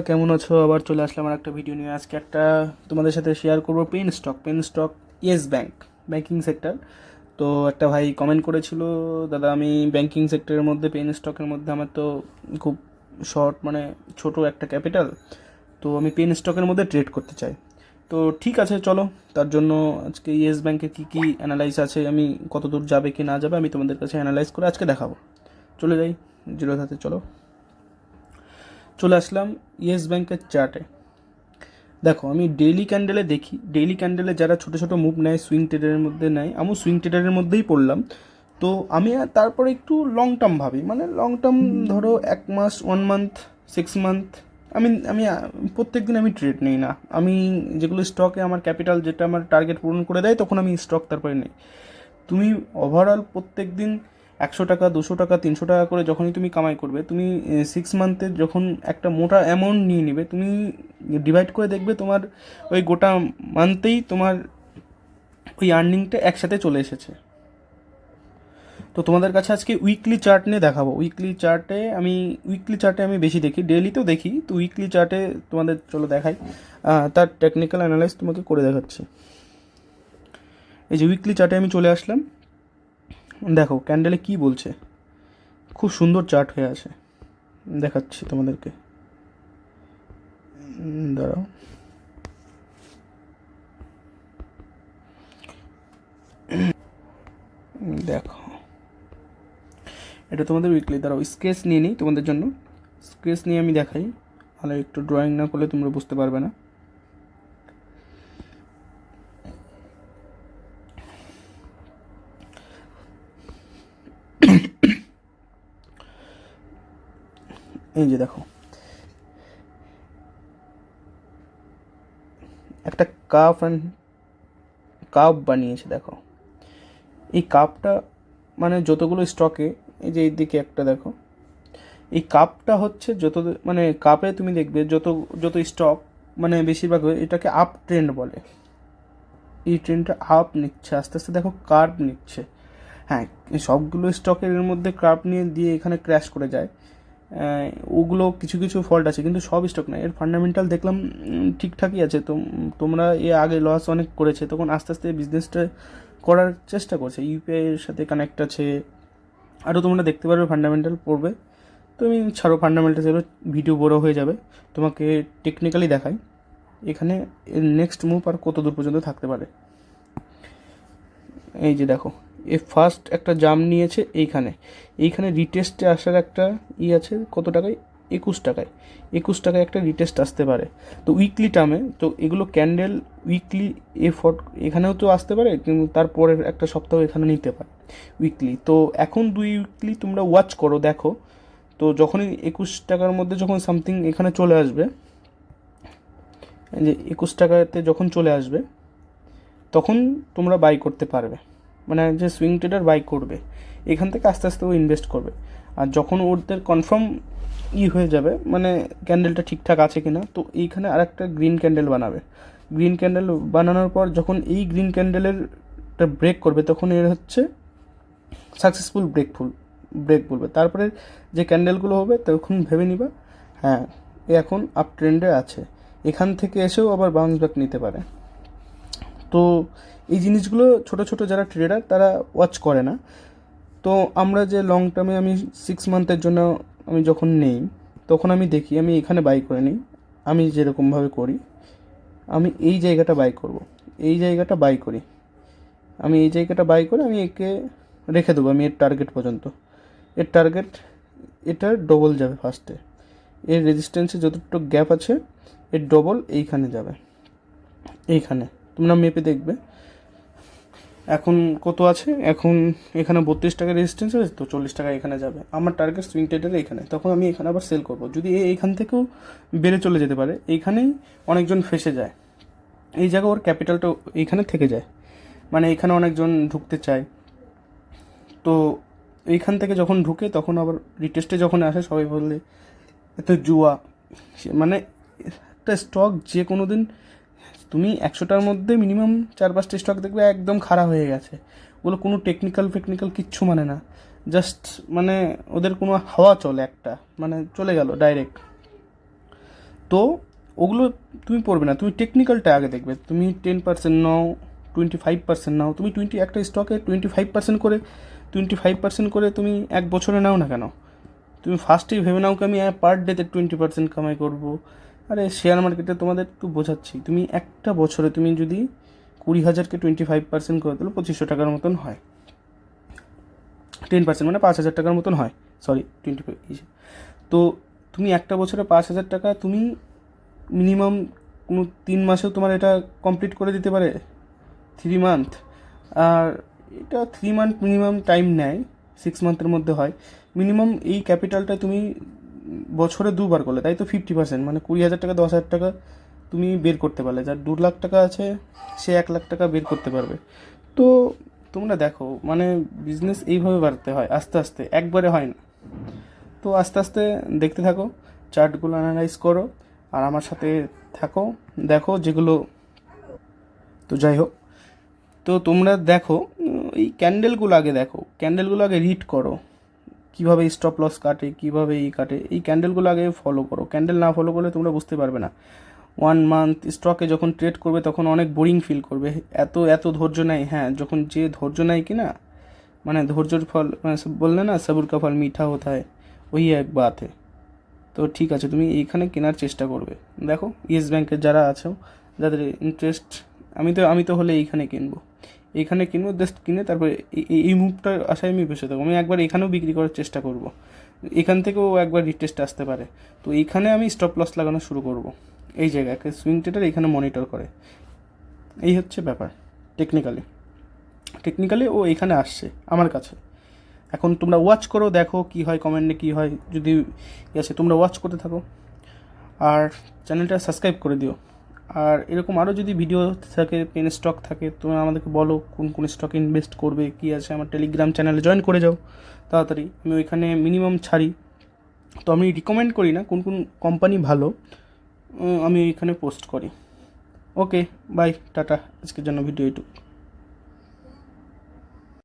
কেমন আছো? আবার চলে আসলাম আর একটা ভিডিও নিয়ে। আজকে একটা তোমাদের সাথে শেয়ার করব pen stock Yes Bank, banking sector. তো একটা ভাই কমেন্ট করেছিল, দাদা আমি ব্যাংকিং সেক্টরের মধ্যে পেন স্টকের মধ্যে আমার তো খুব শর্ট মানে ছোট একটা ক্যাপিটাল, তো আমি পেন স্টকের মধ্যে ট্রেড করতে চাই। তো ঠিক আছে চলো, তার জন্য আজকে ইয়েস ব্যাংকের কী কী অ্যানালাইজ আছে, আমি কত দূর যাবে কি না যাবে আমি তোমাদের কাছে অ্যানালাইজ করে আজকে দেখাবো। চলে যাই জিরো ধাতে, চলো। চলে আসলাম ইয়েস ব্যাংকের চার্টে। দেখো আমি ডেইলি ক্যান্ডেলে দেখি, ডেইলি ক্যান্ডেলে যারা ছোটো ছোটো মুভ নেয় সুইং ট্রেডারের মধ্যে নেয়, আমি সুইং ট্রেডারের মধ্যেই পড়লাম। তো আমি তারপরে একটু লং টার্ম ভাবি, মানে লং টার্ম ধরো 1 মাস, 1 মান্থ, 6 মান্থ। আমি আমি প্রত্যেক দিন আমি ট্রেড নিই না। আমি যেগুলো স্টকে আমার ক্যাপিটাল যেটা আমার টার্গেট পূরণ করে দেয় তখন আমি স্টক তারপরে নিই। তুমি ওভারঅল প্রত্যেক দিন 100 টাকা, 200 টাকা, 300 টাকা করে যখনই তুমি কামাই করবে, তুমি 6 মান্থে যখন একটা মোটা অ্যামাউন্ট নিয়ে নেবে, তুমি ডিভাইড করে দেখবে তোমার ওই গোটা মান্থেই তোমার ওই আর্নিংটা একসাথে চলে এসেছে। তো তোমাদের কাছে আজকে উইকলি চার্ট নিয়ে দেখাবো। উইকলি চার্টে আমি বেশি দেখি, ডেইলিতেও দেখি, তো উইকলি চার্টে তোমাদের চলো দেখাই। তার টেকনিক্যাল অ্যানালাইজ তোমাকে করে দেখাচ্ছি। এই যে উইকলি চার্টে আমি চলে আসলাম। দেখো ক্যান্ডেলে কি বলছে, খুব সুন্দর চার্ট হয়ে আছে, দেখাচ্ছি তোমাদেরকে। দাঁড়াও, দেখো এটা তোমাদের উইকলি। দাঁড়াও স্কেচ নিয়ে নিই তোমাদের জন্য, স্কেচ নিয়ে আমি দেখাই, তাহলে একটু ড্রয়িং না করলে তোমরা বুঝতে পারবে না। এই যে দেখো একটা কাপ বানিয়েছে, দেখো এই কাপটা মানে যতগুলো স্টকে, এই যে এইদিকে একটা দেখো, এই কাপটা হচ্ছে যত, মানে কাপে তুমি দেখবে যত যত স্টক, মানে বেশিরভাগ এটাকে আপ ট্রেন্ড বলে। এই ট্রেন্ডটা আপ নিচ্ছে আস্তে আস্তে, দেখো কার্ভ নিচ্ছে। হ্যাঁ, এই সবগুলো স্টকের মধ্যে কার্ভ নিয়ে দিয়ে এখানে ক্র্যাশ করে যায়। ওগুলো কিছু কিছু ফল্ট আছে, কিন্তু সব স্টক না। এর ফান্ডামেন্টাল দেখলাম ঠিকঠাকই আছে। তো তোমরা আগে লস অনেক করেছে, তখন আস্তে আস্তে বিজনেসটা করার চেষ্টা করছে, ইউপিআইয়ের সাথে কানেক্ট আছে। আরও তোমরা দেখতে পারবে, ফান্ডামেন্টাল পড়বে। তুমি ছাড়ো ফান্ডামেন্টাল, যাবে ভিডিও বড়ো হয়ে যাবে, তোমাকে টেকনিক্যালি দেখাই এখানে এর নেক্সট মুভ আর কত দূর পর্যন্ত থাকতে পারে। এই যে দেখো, এ ফার্স্ট একটা জাম নিয়েছে এইখানে রিটেস্টে আসার একটা আছে, কত টাকায়? 21 টাকায়। 21 টাকায় একটা রিটেস্ট আসতে পারে। তো উইকলি টার্মে তো এগুলো ক্যান্ডেল উইকলি এখানেও তো আসতে পারে, কিন্তু তারপরের একটা সপ্তাহ এখানে নিতে পারে উইকলি। তো এখন 2 উইকলি তোমরা ওয়াচ করো, দেখো। তো যখনই 21 টাকার মধ্যে যখন সামথিং এখানে চলে আসবে, যে 21 টাকাতে যখন চলে আসবে তখন তোমরা বাই করতে পারবে। মানে যে সুইং ট্রেডার বাই করবে, এখান থেকে আস্তে আস্তে ও ইনভেস্ট করবে। আর যখন ওদের কনফার্ম হয়ে যাবে, মানে ক্যান্ডেলটা ঠিকঠাক আছে কি না, তো এইখানে আর একটা গ্রিন ক্যান্ডেল বানাবে। গ্রিন ক্যান্ডেল বানানোর পর যখন এই গ্রিন ক্যান্ডেলের ব্রেক করবে, তখন এর হচ্ছে সাকসেসফুল ব্রেক বলবে। তারপরে যে ক্যান্ডেলগুলো হবে তখন ভেবে নিবা, হ্যাঁ এ এখন আপ ট্রেন্ডে আছে, এখান থেকে এসেও আবার বাউন্স ব্যাক নিতে পারে। তো এই জিনিসগুলো ছোট ছোট যারা ট্রেডার তারা ওয়াচ করে না। তো আমরা যে লং টার্মে আমি 6 মান্থের জন্য আমি যখন নেই, তখন আমি দেখি আমি এখানে বাই করে নিই। আমি যেরকমভাবে করি, আমি এই জায়গাটা বাই করব, এই জায়গাটা বাই করি, আমি এই জায়গাটা বাই করে আমি একে রেখে দেবো আমি এর টার্গেট পর্যন্ত। এর টার্গেট এটার ডবল যাবে ফার্স্টে, এর রেজিস্ট্যান্সে যতটুকু গ্যাপ আছে এর ডবল এইখানে যাবে। এইখানে তোমরা মেপে দেখবে এখন কত আছে। এখন এখানে 32 টাকা রেজিস্ট্যান্স আছে, তো 40 টাকা এখানে যাবে। আমার টার্গেট সুইং ট্রেডার এখানে, তখন আমি এখানে আবার সেল করব। যদি এইখান থেকেও বেড়ে চলে যেতে পারে, এইখানেই অনেকজন ফেসে যায়, এই জায়গায় ওর ক্যাপিটালটা এইখানে থেকে যায়, মানে এখানে অনেকজন ঢুকতে চায়। তো এইখান থেকে যখন ঢুকে তখন আবার রিটেস্টে যখন আসে সবাই বললে এত জুয়া। মানে একটা স্টক যে কোনো দিন তুমি 100টার মধ্যে মিনিমাম 4-5টা স্টক দেখবে একদম খারাপ হয়ে গেছে, ওগুলো কোনো টেকনিক্যাল কিচ্ছু মানে না, জাস্ট মানে ওদের কোনো হাওয়া চলে একটা, মানে চলে গেল ডাইরেক্ট। তো ওগুলো তুমি পড়বে না, তুমি টেকনিক্যালটা আগে দেখবে। তুমি 10% নাও, 25% নাও, তুমি একটা স্টকে 25% করে তুমি 1 বছরে নাও না কেন? তুমি ফার্স্টেই ভেবে নাও কি আমি পার ডেতে 20% কামাই করবো। আরে শেয়ার মার্কেটে তোমাদের একটু বোঝাচ্ছি, তুমি একটা বছরে তুমি যদি 20,000কে 25% করে দিলে 2500 টাকার মতন হয়। 10% মানে 5,000 টাকার মতন হয়, সরি 25। তো তুমি একটা বছরে 5,000 টাকা তুমি মিনিমাম কোনো 3 মাসেও তোমার এটা কমপ্লিট করে দিতে পারে, 3 মান্থ। আর এটা 3 মান্থ মিনিমাম টাইম নেয়, 6 মান্থের মধ্যে হয় মিনিমাম। এই ক্যাপিটালটা তুমি বছরে 2বার করলে, তাই তো 50%, মানে 20,000 টাকা 10,000 টাকা তুমি বের করতে পারলে। যার 2 লাখ টাকা আছে সে 1 লাখ টাকা বের করতে পারবে। তো তোমরা দেখো, মানে বিজনেস এইভাবে বাড়তে হয় আস্তে আস্তে, একবারে হয় না। তো আস্তে আস্তে দেখতে থাকো, চার্টগুলো অ্যানালাইজ করো আর আমার সাথে থাকো, দেখো যেগুলো। তো যাই হোক, তো তোমরা দেখো, এই ক্যান্ডেলগুলো আগে দেখো, ক্যান্ডেলগুলো আগে রিড করো, কীভাবে স্টপ লস কাটে, কীভাবে কাটে, এই ক্যান্ডেলগুলো আগে ফলো করো। ক্যান্ডেল না ফলো করলে তোমরা বুঝতে পারবে না। 1 মান্থ স্টকে যখন ট্রেড করবে তখন অনেক বোরিং ফিল করবে, এত এত ধৈর্য নেই। হ্যাঁ, যখন যে ধৈর্য নেয় কি না, মানে ধৈর্যর ফল, মানে বললে না সবুর কা ফল মিঠা হতা হয়, ওই এক বাত है। তো ঠিক আছে, তুমি এইখানে কেনার চেষ্টা করবে। দেখো ইয়েস ব্যাংকের যারা আছো, যাদের ইন্টারেস্ট, আমি তো হলে এইখানে কিনবো জাস্ট, কিনে তারপরে এই মুভটার আশায় আমি বসে থাকবো। আমি একবার এখানেও বিক্রি করার চেষ্টা করব, এখান থেকেও একবার রিটেস্ট আসতে পারে। তো এইখানে আমি স্টপ লস লাগানো শুরু করব। এই জায়গায় সুইং ট্রেডার এখানে মনিটর করে, এই হচ্ছে ব্যাপার। টেকনিক্যালি ও এখানে আসছে আমার কাছে। এখন তোমরা ওয়াচ করো, দেখো কি হয়, কমেন্টে কি হয়, যদি আছে তোমরা ওয়াচ করতে থাকো আর চ্যানেলটা সাবস্ক্রাইব করে দিও। আর এরকম আরও যদি ভিডিও থাকে, পেন স্টক থাকে, তোমরা আমাদেরকে বলো কোন কোন স্টকে ইনভেস্ট করবে, কী আছে। আমার টেলিগ্রাম চ্যানেলে জয়েন করে যাও তাড়াতাড়ি, আমি ওইখানে মিনিমাম ছাড়ি। তো আমি রিকমেন্ড করি না, কোন কোন কোম্পানি ভালো আমি ওইখানে পোস্ট করি। ওকে, বাই, টাটা, আজকের জন্য ভিডিও এইটুকু।